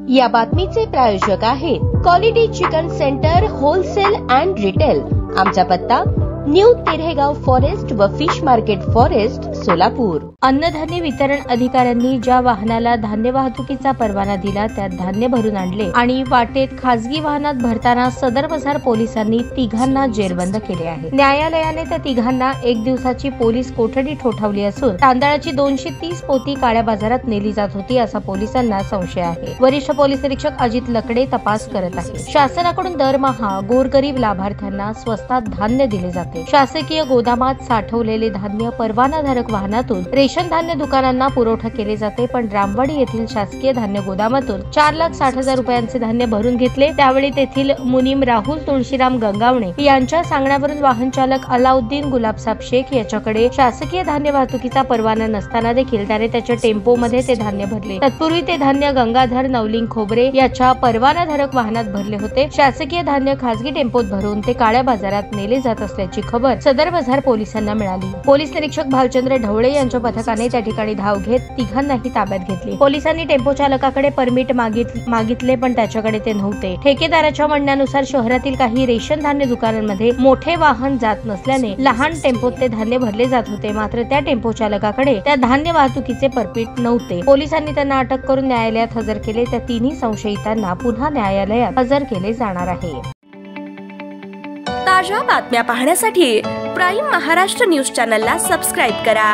या बातमीचे प्रायोजक आहेत quality chicken centre wholesale and retail. आमचा पत्ता न्यू तिरेगाव फॉरेस्ट व फिश मार्केट फॉरेस्ट सोलापूर। अन्नधान्य वितरण अधिकाऱ्यांनी ज्या वाहनाला धान्य वाहतुकीचा परवाना दिला त्यात धान्य भरून आणले आणि वाटेत खासगी वाहनात भरताना सदर बझार पोलिसांनी तिघांना जेरबंद केले आहे। न्यायालयाने त्या तिघांना 1 दिवसाची पोलीस कोठडी ठोठावली असून तांदळाची 230 पोती काळ्या बाजारात नेली जात होती असा पोलिसांना संशय आहे। वरिष्ठ पोलीस निरीक्षक अजित लकडे तपास करत आहेत। शासनाकडून दरमहा गोरगरीब लाभार्थ्यांना स्वस्तात धान्य दिले जाते। शासकीय गोदामात साठवलेले धान्य परवानाधारक वाहनातून रेशन धान्य दुकानांना पुरवठा केले जाते, पण रामवाडी येथील शासकीय धान्य गोदामातून 4,60,000 रुपयांचे धान्य भरून घेतले। त्यावेळी तेथील मुनीम राहुल तुळशीराम गंगावणे यांच्या सांगण्यावरून वाहन चालक अलाउद्दीन गुलाबसाब शेख याच्याकडे शासकीय धान्य वाहतुकीचा परवाना नसताना देखील त्याने त्याच्या टेम्पोमध्ये ते धान्य भरले। तत्पूर्वी ते धान्य गंगाधर नवलिंग खोबरे याच्या परवानाधारक वाहनात भरले होते। शासकीय धान्य खासगी टेम्पोत भरून ते काळ्या बाजारात नेले जात असल्याची खबर सदर बाजार पोलिसांना मिळाली। पोलीस निरीक्षक भालचंद्र ढवळे यांच्या पथकाने त्या ठिकाणी धाव घेत तिघांनाही ताब्यात घेतले। पोलिसांनी टेम्पो चालकाकडे परमिट मागितले, पण त्याच्याकडे ते नव्हते। ठेकेदाराच्या म्हणण्यानुसार शहरातील काही रेशन धान्य दुकानांमध्ये मोठे वाहन जात नसल्याने लहान टेम्पोत ते धान्य भरले जात होते, मात्र त्या टेम्पो चालकाकडे त्या धान्य वाहतुकीचे परमिट नव्हते। पोलिसांनी त्यांना अटक करून न्यायालयात हजर केले। त्या तिन्ही संशयितांना पुन्हा न्यायालयात हजर केले जाणार आहे। ताज्या बातम्या पाहण्यासाठी प्राईम महाराष्ट्र न्यूज चॅनलला सबस्क्राईब करा।